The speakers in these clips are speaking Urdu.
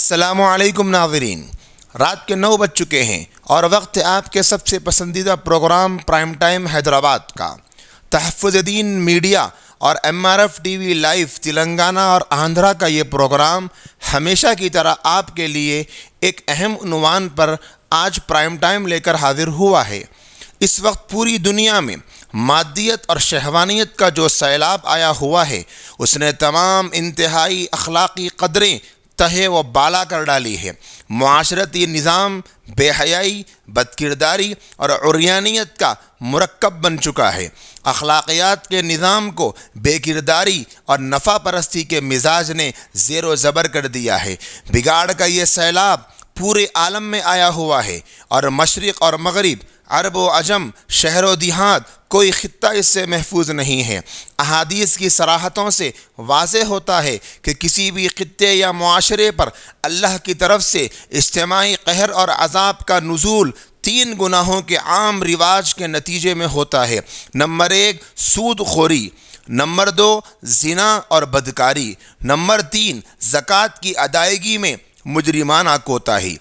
السلام علیکم ناظرین، رات کے 9 بج چکے ہیں اور وقت ہے آپ کے سب سے پسندیدہ پروگرام پرائم ٹائم حیدرآباد کا۔ تحفظ دین میڈیا اور MRF T V live Telangana اور آندھرا کا یہ پروگرام ہمیشہ کی طرح آپ کے لیے ایک اہم عنوان پر آج پرائم ٹائم لے کر حاضر ہوا ہے۔ اس وقت پوری دنیا میں مادیت اور شہوانیت کا جو سیلاب آیا ہوا ہے، اس نے تمام انتہائی اخلاقی قدریں تہے و بالا کر ڈالی ہے۔ معاشرتی نظام بے حیائی، بدکرداری اور عریانیت کا مرکب بن چکا ہے۔ اخلاقیات کے نظام کو بے کرداری اور نفع پرستی کے مزاج نے زیر و زبر کر دیا ہے۔ بگاڑ کا یہ سیلاب پورے عالم میں آیا ہوا ہے اور مشرق اور مغرب، عرب و عجم، شہر و دیہات، کوئی خطہ اس سے محفوظ نہیں ہے۔ احادیث کی صراحتوں سے واضح ہوتا ہے کہ کسی بھی خطے یا معاشرے پر اللہ کی طرف سے اجتماعی قہر اور عذاب کا نزول 3 گناہوں کے عام رواج کے نتیجے میں ہوتا ہے۔ نمبر 1 سود خوری، نمبر 2 زنا اور بدکاری، نمبر 3 زکوٰۃ کی ادائیگی میں مجرمانہ کوتاہی،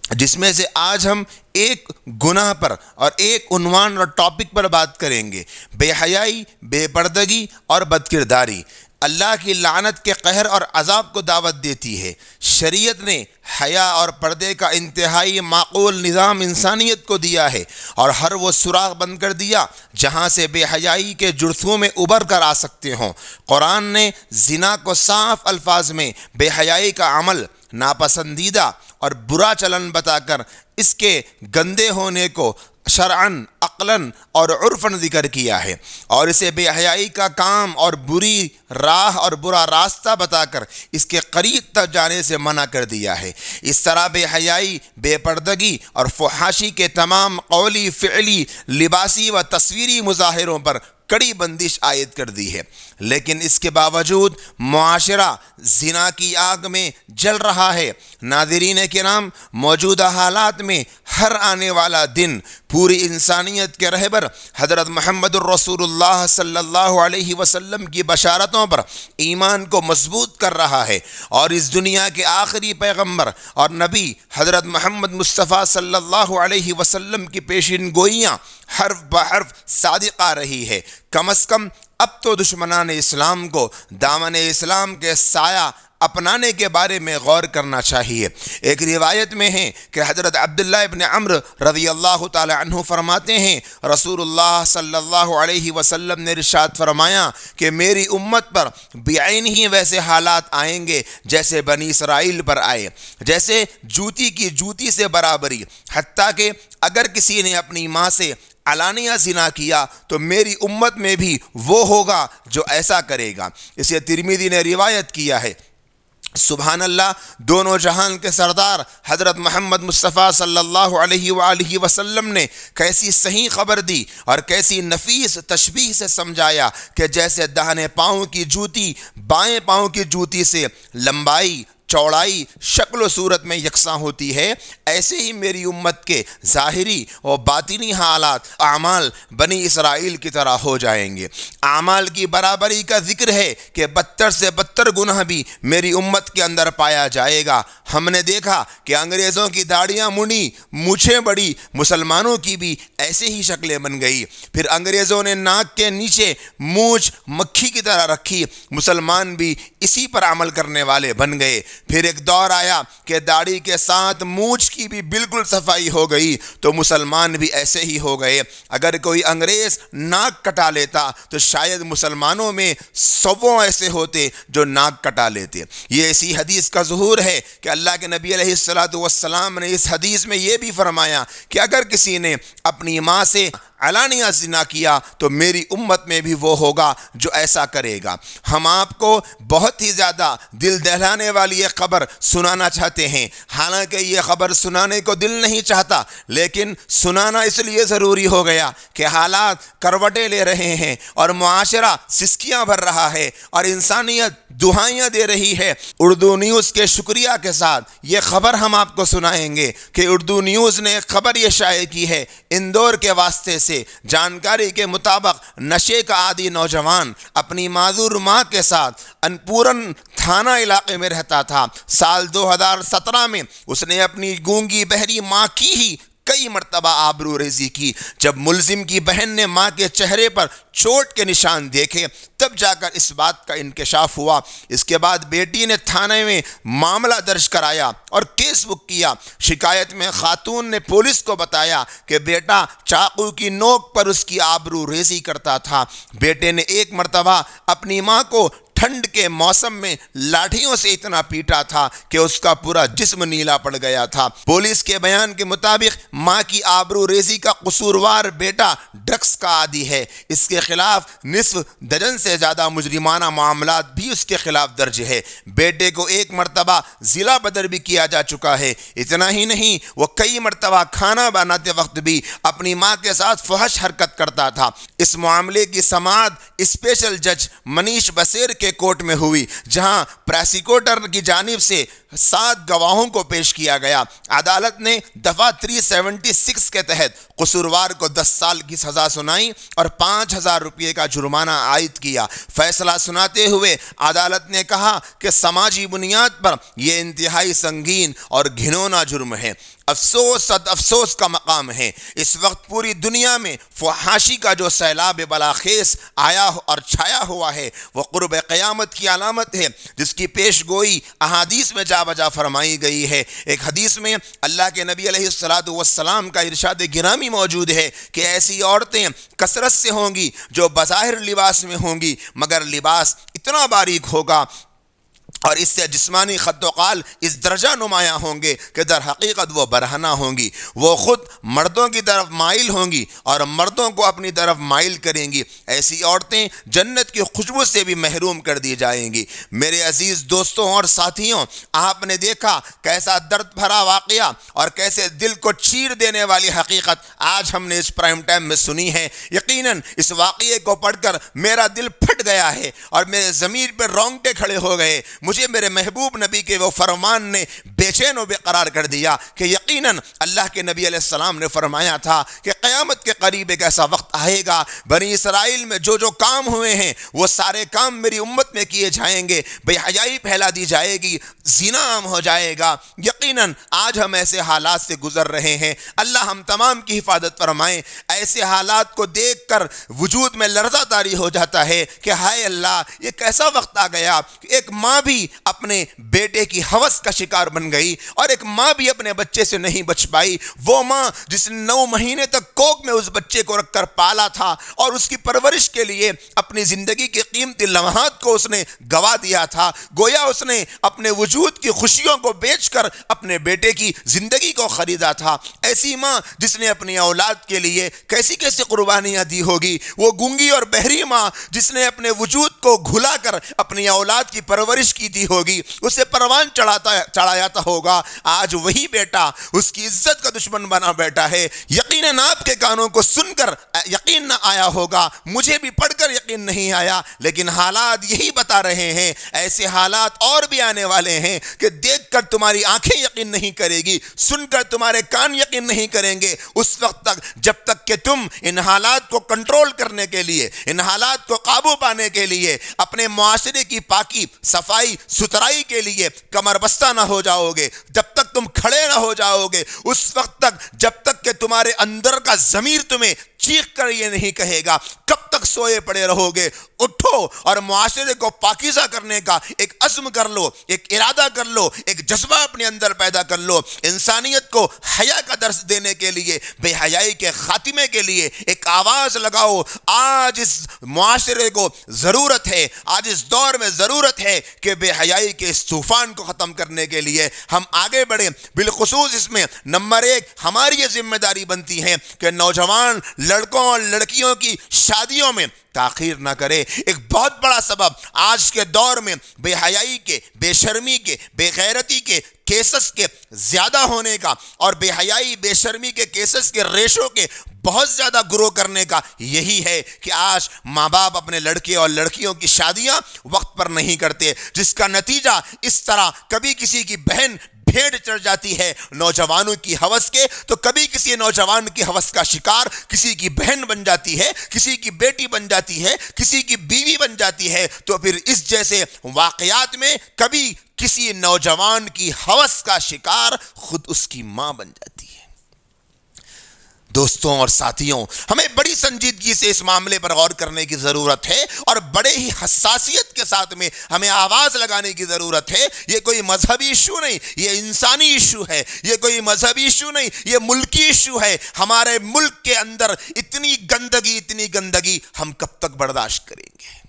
جس میں سے آج ہم ایک گناہ پر اور ایک عنوان اور ٹاپک پر بات کریں گے: بے حیائی، بے پردگی اور بدکرداری۔ اللہ کی لعنت کے قہر اور عذاب کو دعوت دیتی ہے۔ شریعت نے حیا اور پردے کا انتہائی معقول نظام انسانیت کو دیا ہے اور ہر وہ سوراخ بند کر دیا جہاں سے بے حیائی کے جرثومے میں ابھر کر آ سکتے ہوں۔ قرآن نے زنا کو صاف الفاظ میں بے حیائی کا عمل، ناپسندیدہ اور برا چلن بتا کر اس کے گندے ہونے کو شرعاً، عقلاً اور عرفاً ذکر کیا ہے، اور اسے بے حیائی کا کام اور بری راہ اور برا راستہ بتا کر اس کے قریب تک جانے سے منع کر دیا ہے۔ اس طرح بے حیائی، بے پردگی اور فحاشی کے تمام قولی، فعلی، لباسی و تصویری مظاہروں پر کڑی بندش عائد کر دی ہے، لیکن اس کے باوجود معاشرہ زنا کی آگ میں جل رہا ہے۔ ناظرین کرام، موجودہ حالات میں ہر آنے والا دن پوری انسانیت کے رہبر حضرت محمد الرسول اللہ صلی اللہ علیہ وسلم کی بشارتوں پر ایمان کو مضبوط کر رہا ہے، اور اس دنیا کے آخری پیغمبر اور نبی حضرت محمد مصطفیٰ صلی اللہ علیہ وسلم کی پیشین گوئیاں حرف بحرف صادق آ رہی ہے۔ کم از کم اب تو دشمنان اسلام کو دامن اسلام کے سایہ اپنانے کے بارے میں غور کرنا چاہیے۔ ایک روایت میں ہے کہ حضرت عبداللہ ابن عمرو رضی اللہ تعالی عنہ فرماتے ہیں، رسول اللہ صلی اللہ علیہ وسلم نے ارشاد فرمایا کہ میری امت پر بعین ہی ویسے حالات آئیں گے جیسے بنی اسرائیل پر آئے، جیسے جوتی کی جوتی سے برابری، حتیٰ کہ اگر کسی نے اپنی ماں سے علانیہ زنا کیا تو میری امت میں بھی وہ ہوگا جو ایسا کرے گا۔ اسے ترمذی نے روایت کیا ہے۔ سبحان اللہ، دونوں جہان کے سردار حضرت محمد مصطفیٰ صلی اللہ علیہ وآلہ وسلم نے کیسی صحیح خبر دی اور کیسی نفیس تشبیہ سے سمجھایا کہ جیسے داہنے پاؤں کی جوتی بائیں پاؤں کی جوتی سے لمبائی، چوڑائی، شکل و صورت میں یکساں ہوتی ہے، ایسے ہی میری امت کے ظاہری و باطنی حالات، اعمال بنی اسرائیل کی طرح ہو جائیں گے۔ اعمال کی برابری کا ذکر ہے کہ بدتر سے بدتر گناہ بھی میری امت کے اندر پایا جائے گا۔ ہم نے دیکھا کہ انگریزوں کی داڑیاں منی، مونچھیں بڑی، مسلمانوں کی بھی ایسے ہی شکلیں بن گئی۔ پھر انگریزوں نے ناک کے نیچے مونچھ مکھی کی طرح رکھی، مسلمان بھی اسی پر عمل کرنے والے بن گئے۔ پھر ایک دور آیا کہ داڑھی کے ساتھ مونچھ کی بھی بالکل صفائی ہو گئی تو مسلمان بھی ایسے ہی ہو گئے۔ اگر کوئی انگریز ناک کٹا لیتا تو شاید مسلمانوں میں 100 ایسے ہوتے جو ناک کٹا لیتے۔ یہ اسی حدیث کا ظہور ہے کہ اللہ کے نبی علیہ الصلوۃ والسلام نے اس حدیث میں یہ بھی فرمایا کہ اگر کسی نے اپنی ماں سے علانیہ زنا کیا تو میری امت میں بھی وہ ہوگا جو ایسا کرے گا۔ ہم آپ کو بہت ہی زیادہ دل دہلانے والی ایک خبر سنانا چاہتے ہیں، حالانکہ یہ خبر سنانے کو دل نہیں چاہتا، لیکن سنانا اس لیے ضروری ہو گیا کہ حالات کروٹیں لے رہے ہیں اور معاشرہ سسکیاں بھر رہا ہے اور انسانیت دہائیاں دے رہی ہے۔ اردو نیوز کے شکریہ کے ساتھ یہ خبر ہم آپ کو سنائیں گے کہ اردو نیوز نے ایک خبر یہ شائع کی ہے اندور کے واسطے سے سے جانکاری کے مطابق نشے کا عادی نوجوان اپنی معذور ماں کے ساتھ انپورن تھانہ علاقے میں رہتا تھا۔ سال 2017 میں اس نے اپنی گونگی بہری ماں کی ہی کئی مرتبہ آبرو ریزی کی۔ جب ملزم کی بہن نے ماں کے چہرے پر چوٹ کے نشان دیکھے تب جا کر اس بات کا انکشاف ہوا۔ اس کے بعد بیٹی نے تھانے میں معاملہ درج کرایا اور کیس بک کیا۔ شکایت میں خاتون نے پولیس کو بتایا کہ بیٹا چاقو کی نوک پر اس کی آبرو ریزی کرتا تھا۔ بیٹے نے ایک مرتبہ اپنی ماں کو ٹھنڈ کے موسم میں لاٹھیوں سے اتنا پیٹا تھا کہ اس کا پورا جسم نیلا پڑ گیا تھا۔ پولیس کے بیان کے مطابق ماں کی آبرو ریزی کا قصوروار بیٹا ڈرگس کا عادی ہے۔ اس کے خلاف نصف درجن سے زیادہ مجرمانہ معاملات بھی اس کے خلاف درج ہے۔ بیٹے کو ایک مرتبہ ضلع بدر بھی کیا جا چکا ہے۔ اتنا ہی نہیں، وہ کئی مرتبہ کھانا بناتے وقت بھی اپنی ماں کے ساتھ فحش حرکت کرتا تھا۔ اس معاملے کی سماعت اسپیشل جج منیش بسیر کے کورٹ میں ہوئی، جہاں پروسیکیوٹر کی جانب سے 7 گواہوں کو پیش کیا گیا۔ عدالت نے دفعہ 376 کے تحت قصوروار کو 10 سال کی سزا سنائی اور 5,000 روپے کا جرمانہ عائد کیا۔ فیصلہ سناتے ہوئے عدالت نے کہا کہ سماجی بنیاد پر یہ انتہائی سنگین اور گھناؤنا جرم ہے۔ افسوس صد افسوس کا مقام ہے، اس وقت پوری دنیا میں فحاشی کا جو سیلاب بلاخیز آیا اور چھایا ہوا ہے وہ قرب قیامت کی علامت ہے، جس کی پیش گوئی احادیث میں جا بجا فرمائی گئی ہے۔ ایک حدیث میں اللہ کے نبی علیہ السلام کا ارشاد گرامی موجود ہے کہ ایسی عورتیں کثرت سے ہوں گی جو بظاہر لباس میں ہوں گی، مگر لباس اتنا باریک ہوگا اور اس سے جسمانی خط و قال اس درجہ نمایاں ہوں گے کہ در حقیقت وہ برہنہ ہوں گی۔ وہ خود مردوں کی طرف مائل ہوں گی اور مردوں کو اپنی طرف مائل کریں گی۔ ایسی عورتیں جنت کی خوشبو سے بھی محروم کر دی جائیں گی۔ میرے عزیز دوستوں اور ساتھیوں، آپ نے دیکھا کیسا درد بھرا واقعہ اور کیسے دل کو چیر دینے والی حقیقت آج ہم نے اس پرائم ٹائم میں سنی ہے۔ یقیناً اس واقعے کو پڑھ کر میرا دل پھٹ گیا ہے اور میرے ضمیر پہ رونگٹے کھڑے ہو گئے۔ مجھے میرے محبوب نبی کے وہ فرمان نے بے چین و بے قرار کر دیا کہ یقیناً اللہ کے نبی علیہ السلام نے فرمایا تھا کہ قیامت کے قریب ایک ایسا وقت آئے گا، بنی اسرائیل میں جو کام ہوئے ہیں وہ سارے کام میری امت میں کیے جائیں گے، بے حیائی پھیلا دی جائے گی، زنا عام ہو جائے گا۔ یقیناً آج ہم ایسے حالات سے گزر رہے ہیں۔ اللہ ہم تمام کی حفاظت فرمائے۔ ایسے حالات کو دیکھ کر وجود میں لرزہ طاری ہو جاتا ہے کہ ہائے اللہ، یہ کیسا وقت آ گیا کہ ایک ماں بھی اپنے بیٹے کی ہوس کا شکار بن گئی اور ایک ماں بھی اپنے بچے سے نہیں بچ پائی۔ وہ ماں جس نے 9 مہینے تک کوکھ میں اس بچے کو رکھ کر پالا تھا اور اس کی پرورش کے لیے اپنی زندگی کے قیمتی لمحات کو اس نے گوا دیا تھا، گویا اس نے اپنے وجود کی خوشیوں کو بیچ کر اپنے بیٹے کی زندگی کو خریدا تھا۔ ایسی ماں جس نے اپنی اولاد کے لیے کیسی کیسی قربانیاں دی ہوگی۔ وہ گونگی اور بہری ماں جس نے اپنے وجود کو گھلا کر اپنی اولاد کی پرورش کی دی ہوگی، اسے پروان چڑھایا ہوگا، آج وہی بیٹا اس کی عزت کا دشمن بنا بیٹھا ہے۔ یقیناً آپ کے کانوں کو سن کر یقین نہ آیا ہوگا، مجھے بھی پڑھ کر یقین نہیں آیا، لیکن حالات یہی بتا رہے ہیں۔ ایسے حالات اور بھی آنے والے ہیں کہ دیکھ کر تمہاری آنکھیں یقین نہیں کرے گی، سن کر تمہارے کان یقین نہیں کریں گے، اس وقت تک جب تک کہ تم ان حالات کو کنٹرول کرنے کے لیے، ان حالات کو قابو پانے کے لیے، اپنے معاشرے کی پاکی صفائی ستھرائی کے لیے کمر بستہ نہ ہو جاؤ گے، جب تک تم کھڑے نہ ہو جاؤ گے، اس وقت تک جب تک کہ تمہارے اندر کا ضمیر تمہیں چیخ کر یہ نہیں کہے گا، کب تک سوئے پڑے رہو گے؟ اٹھو اور معاشرے کو پاکیزہ کرنے کا ایک عزم کر لو، ایک ارادہ کر لو، ایک جذبہ اپنے اندر پیدا کر لو۔ انسانیت کو حیا کا درس دینے کے لیے، بے حیائی کے خاتمے کے لیے ایک آواز لگاؤ۔ آج اس معاشرے کو ضرورت ہے، آج اس دور میں ضرورت ہے کہ بے حیائی کے اس طوفان کو ختم کرنے کے لیے ہم آگے بڑھیں۔ بالخصوص اس میں نمبر 1 ہماری یہ ذمہ داری بنتی ہے کہ نوجوان لڑکوں اور لڑکیوں کی شادیوں میں تاخیر نہ کرے۔ ایک بہت بڑا سبب آج کے دور میں بے حیائی کے، بے شرمی کے، بے غیرتی کے کیسز کے زیادہ ہونے کا اور بے حیائی بے شرمی کے کیسز کے ریشو کے بہت زیادہ گرو کرنے کا یہی ہے کہ آج ماں باپ اپنے لڑکے اور لڑکیوں کی شادیاں وقت پر نہیں کرتے، جس کا نتیجہ اس طرح کبھی کسی کی بہن بھیڑ چڑھ جاتی ہے نوجوانوں کی ہوس کے، تو کبھی کسی نوجوان کی ہوس کا شکار کسی کی بہن بن جاتی ہے، کسی کی بیٹی بن جاتی ہے، کسی کی بیوی بن جاتی ہے، تو پھر اس جیسے واقعات میں کبھی کسی نوجوان کی ہوس کا شکار خود اس کی ماں بن جاتی ہے۔ دوستوں اور ساتھیوں، ہمیں بڑی سنجیدگی سے اس معاملے پر غور کرنے کی ضرورت ہے اور بڑے ہی حساسیت کے ساتھ میں ہمیں آواز لگانے کی ضرورت ہے۔ یہ کوئی مذہبی ایشو نہیں، یہ انسانی ایشو ہے۔ یہ کوئی مذہبی ایشو نہیں، یہ ملکی ایشو ہے۔ ہمارے ملک کے اندر اتنی گندگی ہم کب تک برداشت کریں گے؟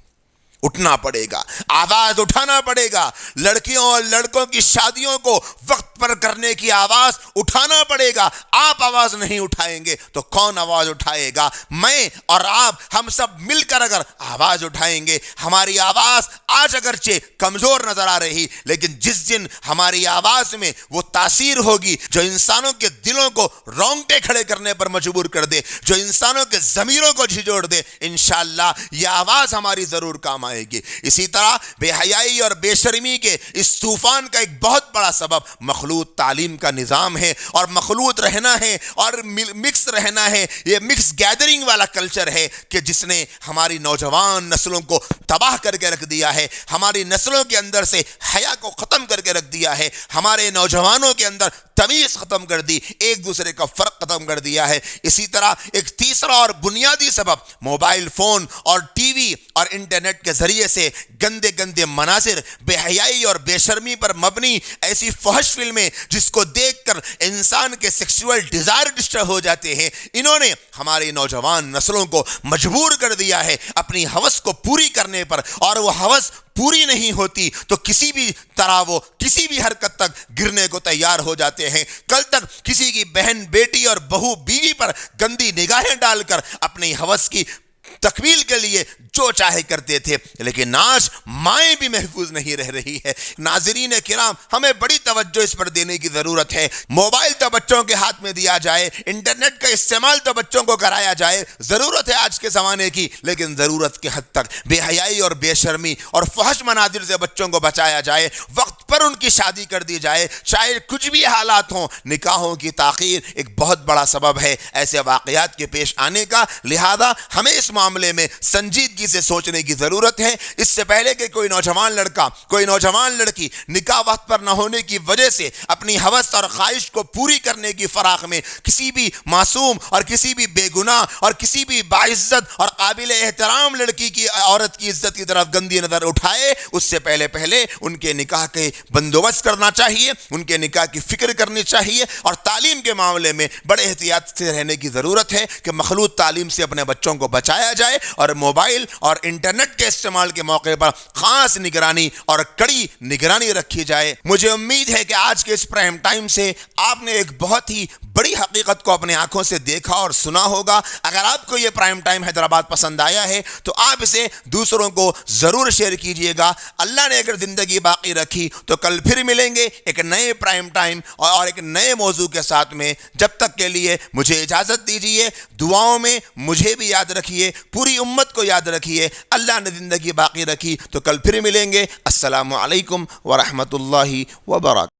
اٹھنا پڑے گا، آواز اٹھانا پڑے گا۔ لڑکیوں اور لڑکوں کی شادیوں کو وقت پر کرنے کی آواز اٹھانا پڑے گا۔ آپ آواز نہیں اٹھائیں گے تو کون آواز اٹھائے گا؟ میں اور آپ، ہم سب مل کر اگر آواز اٹھائیں گے، ہماری آواز آج اگرچہ کمزور نظر آ رہی، لیکن جس دن ہماری آواز میں وہ تاثیر ہوگی جو انسانوں کے دلوں کو رونگٹے کھڑے کرنے پر مجبور کر دے، جو انسانوں کے ضمیروں کو جھنجھوڑ دے، انشاءاللہ یہ آواز ہماری ضرور کام آئے گی۔ اسی طرح بے حیائی اور بے شرمی کے اس طوفان کا ایک بہت بڑا سبب مخلوط تعلیم کا نظام ہے، اور مخلوط رہنا ہے اور مکس رہنا ہے۔ یہ مکس گیدرنگ والا کلچر ہے کہ جس نے ہماری نوجوان نسلوں کو تباہ کر کے رکھ دیا ہے، ہماری نسلوں کے اندر سے حیا کو ختم کر کے رکھ دیا ہے، ہمارے نوجوانوں کے اندر تمیز ختم کر دی، ایک دوسرے کا فرق ختم کر دیا ہے۔ اسی طرح ایک تیسرا اور بنیادی سبب موبائل فون اور ٹی وی اور انٹرنیٹ کے ذریعے سے گندے مناظر، بے حیائی اور بے شرمی پر مبنی ایسی فحش فلمیں جس کو دیکھ کر انسان کے سیکسول ڈیزائر ڈسٹرب ہو جاتے ہیں، انہوں نے ہماری نوجوان نسلوں کو مجبور کر دیا ہے اپنی ہوس کو پوری کرنے پر، اور وہ ہوس پوری نہیں ہوتی تو کسی بھی طرح وہ کسی بھی حرکت تک گرنے کو تیار ہو جاتے ہیں۔ کل تک کسی کی بہن، بیٹی اور بہو، بیوی پر گندی نگاہیں ڈال کر اپنی ہوس کی تکمیل کے لیے جو چاہے کرتے تھے، لیکن آج مائیں بھی محفوظ نہیں رہ رہی ہے۔ ناظرین کرام، ہمیں بڑی توجہ اس پر دینے کی ضرورت ہے۔ موبائل تو بچوں کے ہاتھ میں دیا جائے، انٹرنیٹ کا استعمال تو بچوں کو کرایا جائے، ضرورت ہے آج کے زمانے کی، لیکن ضرورت کے حد تک بے حیائی اور بے شرمی اور فحش مناظر سے بچوں کو بچایا جائے، وقت پر ان کی شادی کر دی جائے، چاہے کچھ بھی حالات ہوں۔ نکاحوں کی تاخیر ایک بہت بڑا سبب ہے ایسے واقعات کے پیش آنے کا، لہذا ہمیں اس معاملے میں سنجیدگی سے سوچنے کی ضرورت ہے۔ اس سے پہلے کہ کوئی نوجوان لڑکا، کوئی نوجوان لڑکی نکاح وقت پر نہ ہونے کی وجہ سے اپنی ہوس اور خواہش کو پوری کرنے کی فراق میں کسی بھی معصوم اور کسی بھی بے گناہ اور کسی بھی باعزت اور قابل احترام لڑکی کی، عورت کی عزت کی طرف گندی نظر اٹھائے، اس سے پہلے ان کے نکاح کے بندوبست کرنا چاہیے، ان کے نکاح کی فکر کرنی چاہیے، اور تعلیم کے معاملے میں بڑے احتیاط سے رہنے کی ضرورت ہے کہ مخلوط تعلیم سے اپنے بچوں کو بچایا جائے، اور موبائل اور انٹرنیٹ کے استعمال کے موقع پر خاص نگرانی اور کڑی نگرانی رکھی جائے۔ مجھے امید ہے کہ آج کے اس پرائم ٹائم سے آپ نے ایک بہت ہی بڑی حقیقت کو اپنے آنکھوں سے دیکھا اور سنا ہوگا۔ اگر آپ کو یہ پرائم ٹائم حیدرآباد پسند آیا ہے تو آپ اسے دوسروں کو ضرور شیئر کیجئے گا۔ اللہ نے اگر زندگی باقی رکھی تو کل پھر ملیں گے ایک نئے پرائم ٹائم اور ایک نئے موضوع کے ساتھ میں۔ جب تک کے لیے مجھے اجازت دیجئے، دعاؤں میں مجھے بھی یاد رکھیے، پوری امت کو یاد رکھیے۔ اللہ نے زندگی باقی رکھی تو کل پھر ملیں گے۔ السلام علیکم ورحمۃ اللہ وبرکاتہ۔